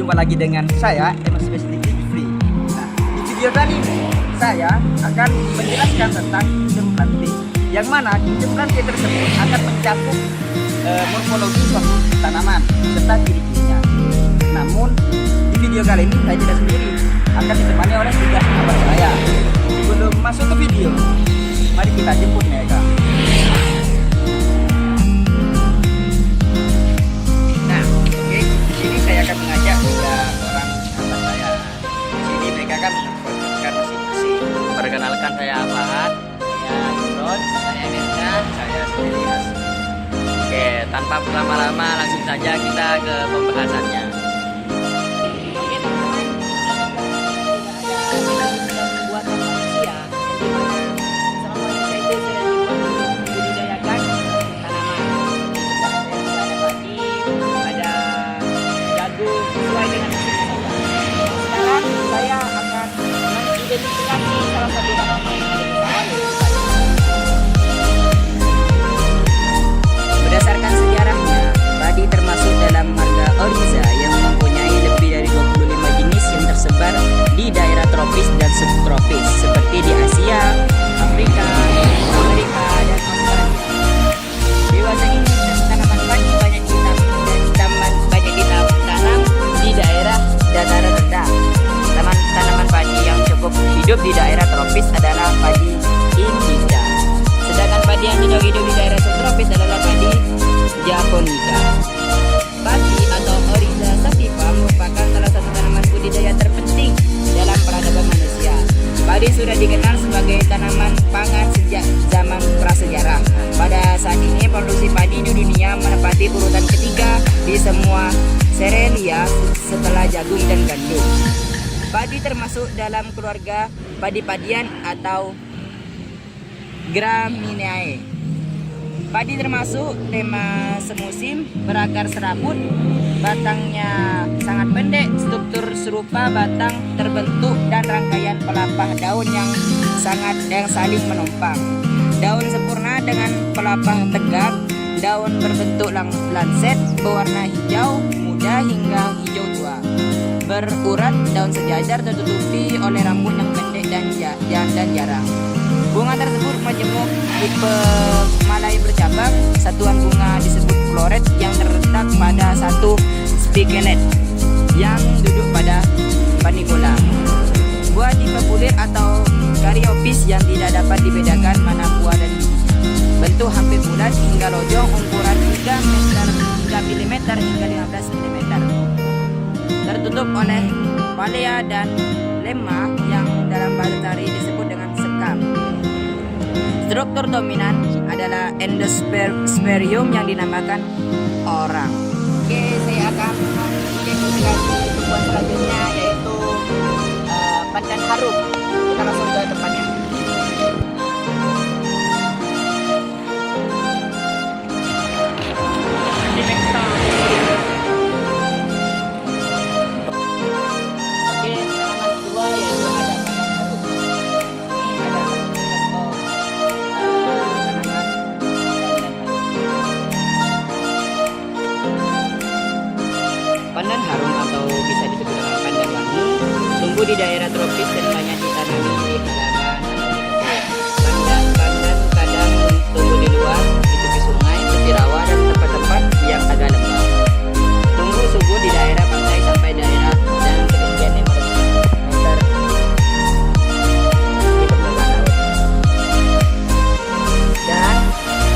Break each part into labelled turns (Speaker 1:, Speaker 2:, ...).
Speaker 1: Jumpa lagi dengan saya, MSBSD Free. Nah, di video kali ini saya akan menjelaskan tentang kincir planting, yang mana kincir planting tersebut akan mencakup morfologi suatu tanaman serta ciri-cirinya. Namun di video kali ini saya tidak sendiri, akan ditemani oleh 3 sahabat saya. Sebelum masuk ke video, mari kita jemput mereka. Nah, oke, ini saya akan mengajak 3 orang sahabat saya. Di sini mereka akan menyampaikan masing-masing.
Speaker 2: Perkenalkan, saya Ahmad, saya Imron, saya Mirza, saya sendiri Hasmi. Oke, tanpa berlama-lama langsung saja kita ke pembahasannya.
Speaker 3: Berdasarkan sejarahnya, padi termasuk dalam marga Oryza yang mempunyai lebih dari 25 jenis yang tersebar di daerah tropis dan subtropis seperti di Asia, Afrika, Amerika, dan Australia. Dewasa ini tanaman padi banyak ditanam di daerah dataran rendah. Tanaman padi yang cukup hidup di daerah tropis adalah padi indica. Sedangkan padi yang cocok hidup di daerah subtropis adalah padi japonica. Padi atau Oryza sativa merupakan salah satu tanaman budidaya terpenting dalam peradaban manusia. Padi sudah dikenal sebagai tanaman pangan sejak zaman prasejarah. Pada saat ini produksi padi di dunia menempati urutan ketiga di semua serealia setelah jagung dan gandum. Padi termasuk dalam keluarga padi-padian atau Gramineae. Padi termasuk tema semusim, berakar serabut, batangnya sangat pendek, struktur serupa batang terbentuk dan rangkaian pelepah daun yang saling menumpang. Daun sempurna dengan pelepah tegak, daun berbentuk lancet, berwarna hijau muda hingga hijau tua. Berurat, daun sejajar tertutupi oleh rambut yang pendek dan jarang. Bunga tersebut majemuk tipe Malai bercabang. Satuan bunga disebut floret yang terletak pada satu spikenette yang duduk pada panicula. Buah tipe bulir atau Caryopsis yang tidak dapat dibedakan mana buah dan bijinya. Bentuk hampir bulat hingga lonjong, ukuran 3 mm hingga 15 mm. Tertutup oleh palea dan lemma yang dalam bahasa tari disebut dengan sekam. Struktur dominan adalah endospermium yang dinamakan orang. Oke, saya akan menunjukkan tumbuhan selanjutnya yaitu pandan harum. Kita langsung ke tempatnya. Pandan harum atau bisa disebut dengan pandan wangi tumbuh di daerah tropis dan banyak ditanami di halaman atau di kebun. Pandan kadang tumbuh di luar, di tepi sungai, tepi rawa dan tempat-tempat yang agak lembab. Tumbuh subur di daerah pantai sampai daerah dan ketinggian 500 meter di permukaan laut. Dan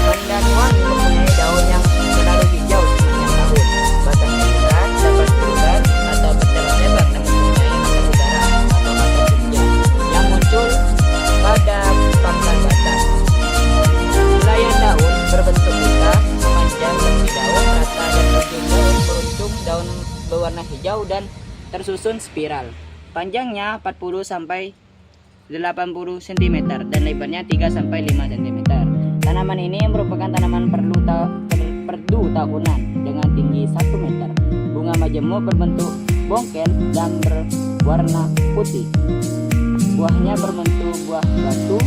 Speaker 3: pandan wangi mempunyai daun yang selalu hijau sepanjang tahun. Batangnya berat, dapat berubah atau bercabang-cabang dan mempunyai asap udara atau asap hujan yang muncul pada pangkal batang. Helaian daun berbentuk buta, memanjang dari daun rata dan ujung daun beruntung, daun berwarna hijau dan tersusun spiral. Panjangnya 40 sampai 80 cm dan lebarnya 3 sampai 5 cm. Tanaman ini merupakan tanaman perdu tahunan dengan tinggi 1 meter. Bunga majemuk berbentuk bongkel dan berwarna putih. Buahnya berbentuk buah batu,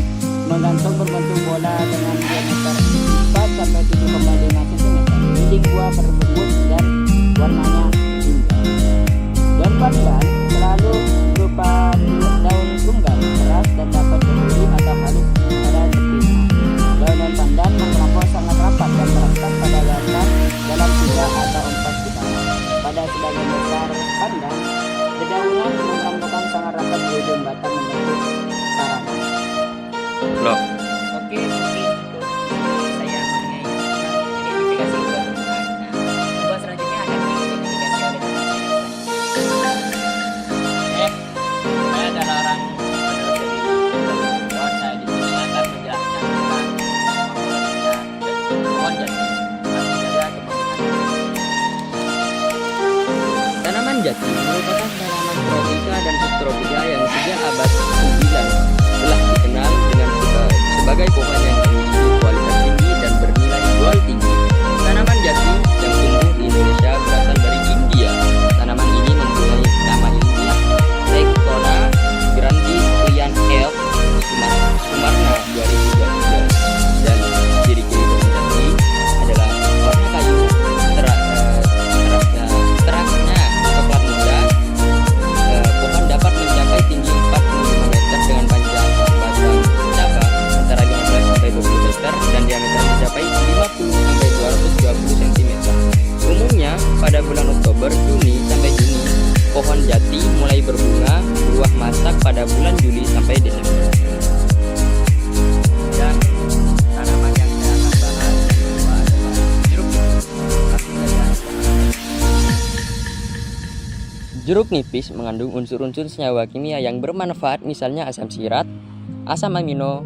Speaker 3: menggantung berbentuk bola dengan diameter 4 sampai 7,5 cm. Dinding buah berbungkus dan warnanya hijau.
Speaker 2: jati merupakan tanaman tropika dan subtropika yang sejak abad 9 telah dikenal dengan sebagai pohon yang memiliki kualitas tinggi dan bernilai jual tinggi. Tanaman jati yang tumbuh di Indonesia berasal dari India. Tanaman ini mempunyai nama ilmiah Tectona grandis Lian F. Sumarna 2023 dan ciri-ciri pohon jati adalah warna kayu terasnya coklat muda. Pohon dapat mencapai tinggi 45 meter dengan panjang batang cabang antara 15 sampai 20 meter dan diameter mencapai 50 sampai 220 cm. Umumnya pada bulan Oktober, Juni sampai Juni, pohon jati mulai berbunga, buah masak pada bulan Juli sampai Desember. Dan tanaman yang saya akan bahas adalah jeruk nipis. Jeruk nipis mengandung unsur-unsur senyawa kimia yang bermanfaat, misalnya asam sirat, asam amino,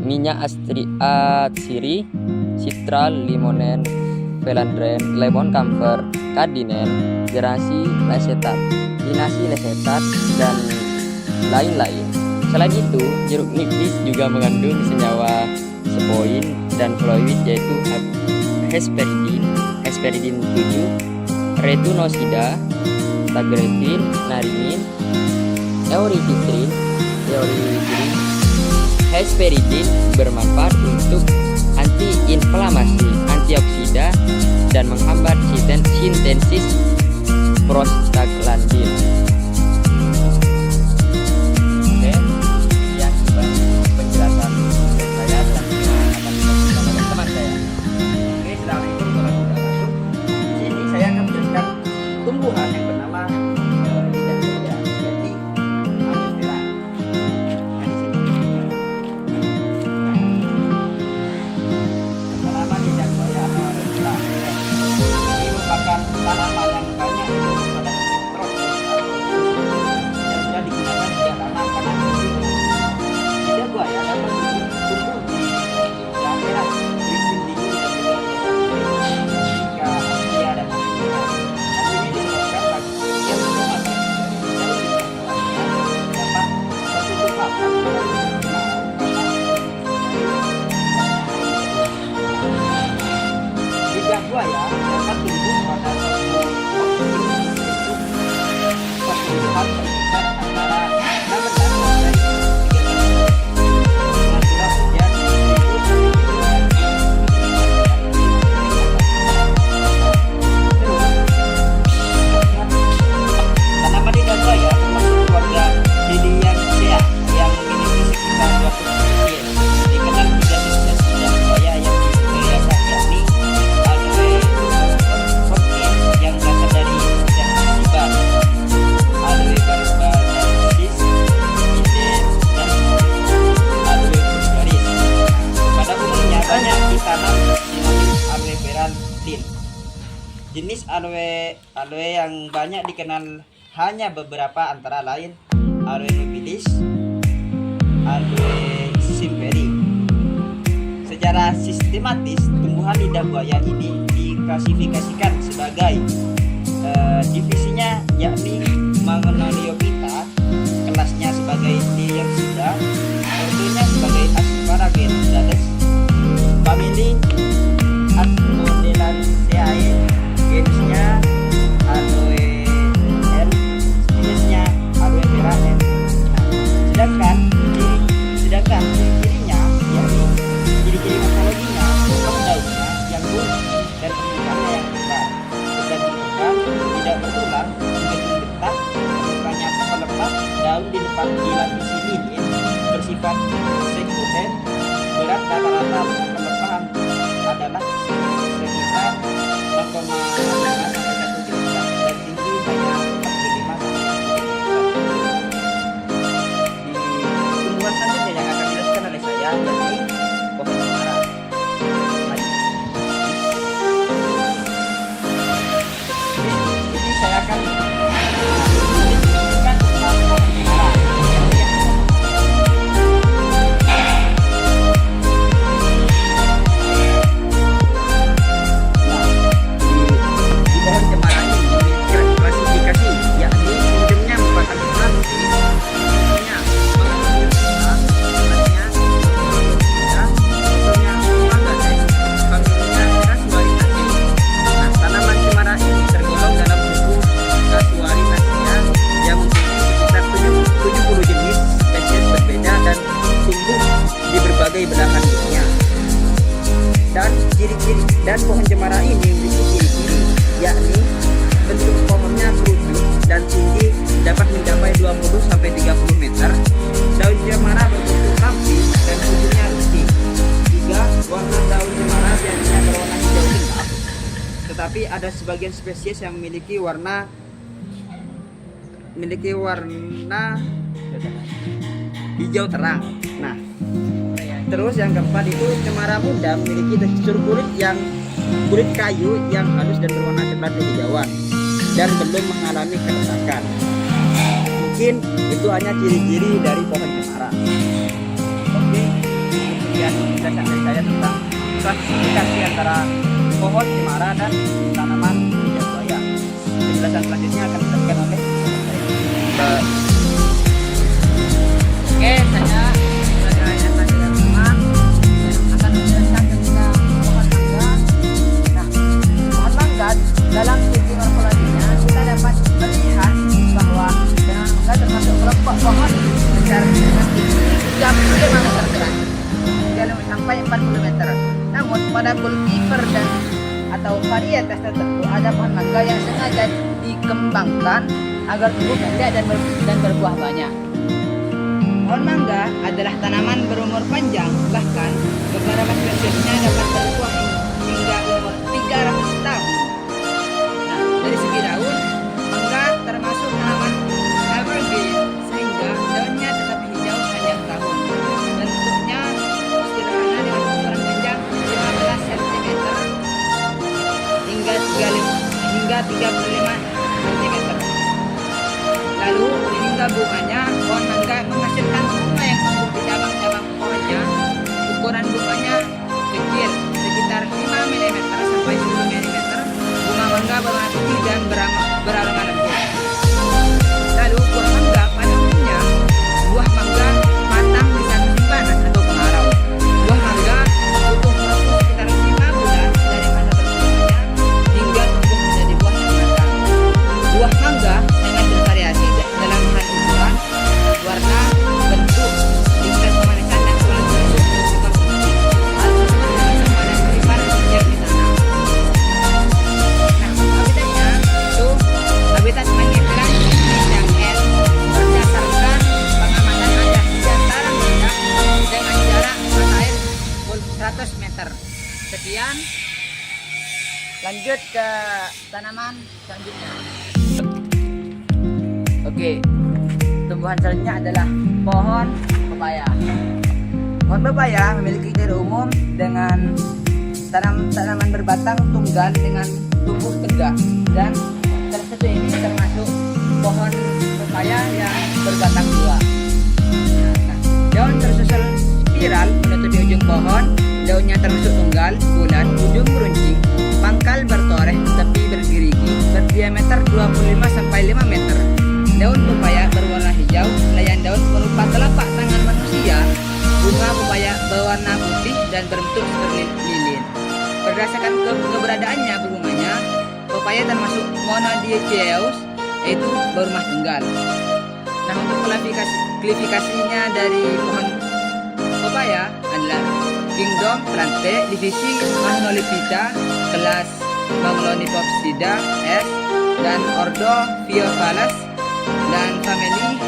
Speaker 2: minyak atsiri, citral, limonen, felandren, lemon camphor, cardinen, gerasi lesetat, dinasi lesetat, dan lain-lain. Selain itu, jeruk nipis juga mengandung senyawa sepoin dan fluoid yaitu hesperidin 7, retinosida, tagrefin, naringin, eurifitrin. Hesperidin bermanfaat untuk antiinflamasi, antioksida, dan menghambat sintesis prostaglandin. Oke, sekian penjelasan saya dan akan dibagikan oleh teman saya.
Speaker 1: Oke, assalamualaikum warahmatullahi wabarakatuh. Di sini saya akan menjelaskan tumbuhan yang bernama lidah buaya, yakni Amifera. Nah, di sini tanaman lidah buaya atau Amifera ini merupakan tanaman yang banyak pada tropis yang sudah digunakan sejak lama karena lidah buaya dapat tumbuh di daerah iklim dingin dan juga jika Asia dan Afrika. Hal ini disebabkan bagi yang memakan dapat tertutup rapat lidah buaya dapat tumbuh pada suatu pertumbuhan terbesar antara 16 sampai 3 tanaman lidah buaya termasuk keluarga Liliaceae yang memiliki sekitar 200 spesies. Dikenal tiga spesies lidah buaya yang dipelihara, yakni Aloe fortis yang berasal dari Zanzibar, Aloe barbadensis, Ide, dan Aloe vulgaris. Pada umumnya banyak ditanam sinonim Aloe verantin. Jenis aloe yang banyak dikenal hanya beberapa, antara lain Aloe nobilis, Aloe simperi. Secara sistematis, tumbuhan lidah buaya ini diklasifikasikan sebagai divisinya yakni Magnoliophyta, kelasnya sebagai Liliaceae, ordonya sebagai Asparagales, famili Asmodellanceae, genusnya Aloe N, spesiesnya Aloe vera N. Nah, sedangkan ciri-cirinya yakni ciri-ciri morfologinya, potong daunnya yang lurus dan permukaannya yang lebar, dan tidak bertulang, mengandung getah, permukaannya melepas, daun di depan dilapisi lilin, bersifat sekunder, berat Dan pohon cemara ini memiliki ciri-ciri, yakni bentuk pohonnya kerucut dan tinggi dapat mencapai 20 sampai 30 meter. Daun cemara berbentuk ramping dan ujungnya rustik. 3. Warna daun cemara biasanya berwarna hijau gelap, tetapi ada sebagian spesies yang memiliki warna hijau terang. Nah, terus yang keempat itu cemara muda memiliki tekstur kulit kayu yang halus dan berwarna coklat kehijauan dan belum mengalami keretakan. Mungkin itu hanya ciri-ciri dari pohon cemara. Oke, sekian penjelasan dari saya tentang klasifikasi antara pohon cemara dan tanaman lidah buaya. Penjelasan selanjutnya akan disampaikan oleh Mbak.
Speaker 3: Oke, saya sebagai ayah dan teman akan menjelaskan tentang pohon mangga. Nah, pohon mangga dalam segi morfologinya kita dapat melihat bahwa pohon mangga termasuk kelompok pohon besar dengan tinggi 35 meter berat, 35 sampai 40 meter. Namun pada kultivar dan atau varietas tertentu ada pohon mangga yang sengaja dikembangkan agar tumbuh pendek dan berbuah banyak. Pohon mangga adalah tanaman berumur panjang, bahkan beberapa spesiesnya dapat berbuah hingga umur 300 tahun. Nah, dari segi daun, mangga termasuk tanaman evergreen sehingga daunnya tetap hijau sepanjang tahun. Bentuknya sederhana dengan ukuran panjang 15 cm hingga 35 cm. Lalu hingga bunganya, pohon mangga menghasilkan bunga yang tumbuh di cabang-cabang pohonnya. Ukuran bunganya kecil, sekitar 5 mm sampai 10 mm. Bunga mangga berwarna putih dan beraroma lembut. Lalu buah mangga pada umumnya, buah mangga matang di saat musim panas atau kemarau. Buah mangga butuh waktu sekitar 5 bulan dari masa terbentuknya hingga tumbuh menjadi buah yang matang. Buah mangga sangat bervariasi dalam hal ukuran, warna, bentuk, tingkat kemanisan dan kualitas konsumsi. Hal tersebut dapat sama dan kultivar yang ditanam. Nah, habitatnya itu habitat menyeberang yang berdasarkan pengamatan ada di antara mereka dengan jarak mata air 100 meter. Sekian, lanjut ke tanaman selanjutnya. Oke, tumbuhan selanjutnya adalah pohon pepaya. Pohon pepaya memiliki ciri umum dengan tanaman berbatang tunggal dengan tumbuh tegak, dan salah satu ini termasuk pohon pepaya yang berbatang dua. Nah, daun tersusul spiral menutupi ujung pohon, daunnya termasuk tunggal, bulat, ujung meruncing, pangkal bertoreh, tepi bergerigi, berdiameter 25 sampai 5 meter. Daun pepaya berwarna hijau, layan daun berupa telapak tangan manusia. Bunga pepaya berwarna putih dan berbentuk seperti lilin. Berdasarkan keberadaannya berbunganya, pepaya termasuk monodioecious, yaitu berumah tunggal. Nah, untuk klasifikasinya dari pohon pepaya adalah kingdom Plante, divisi Magnolipida, kelas Magnolipopsida S, dan ordo Piophallus, dan famili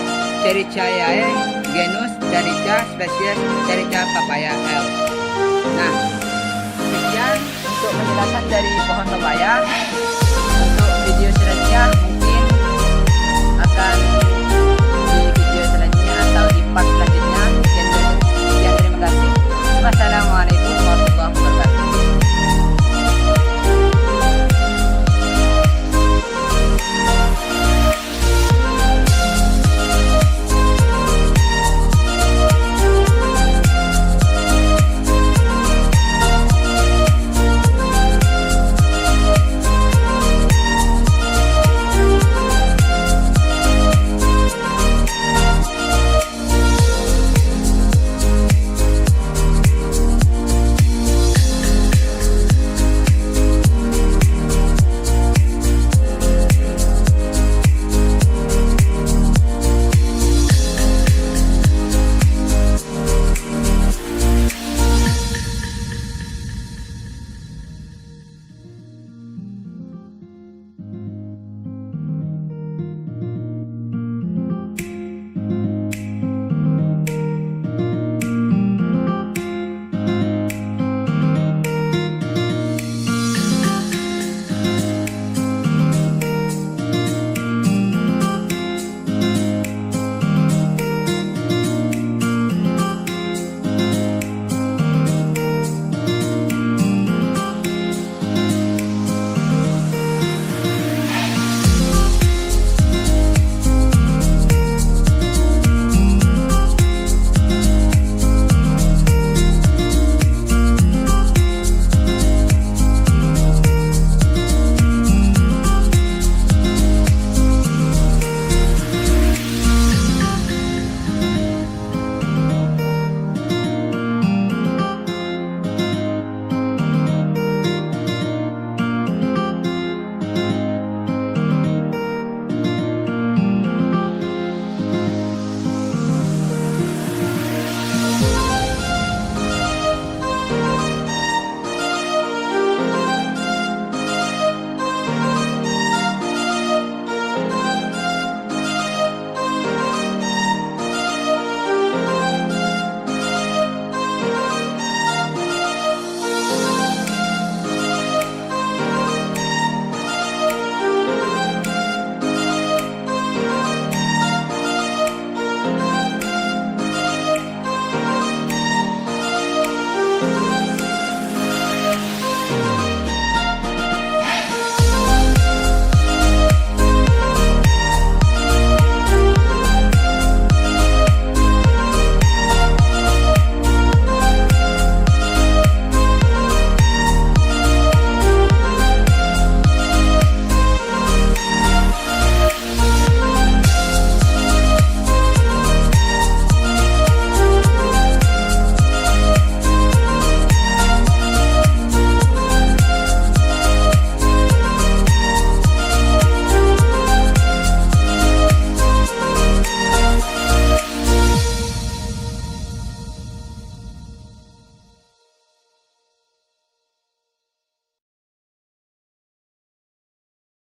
Speaker 3: Cericaceae, genus Carica, spesies Carica papaya L. Nah, sekian untuk penjelasan dari pohon pepaya.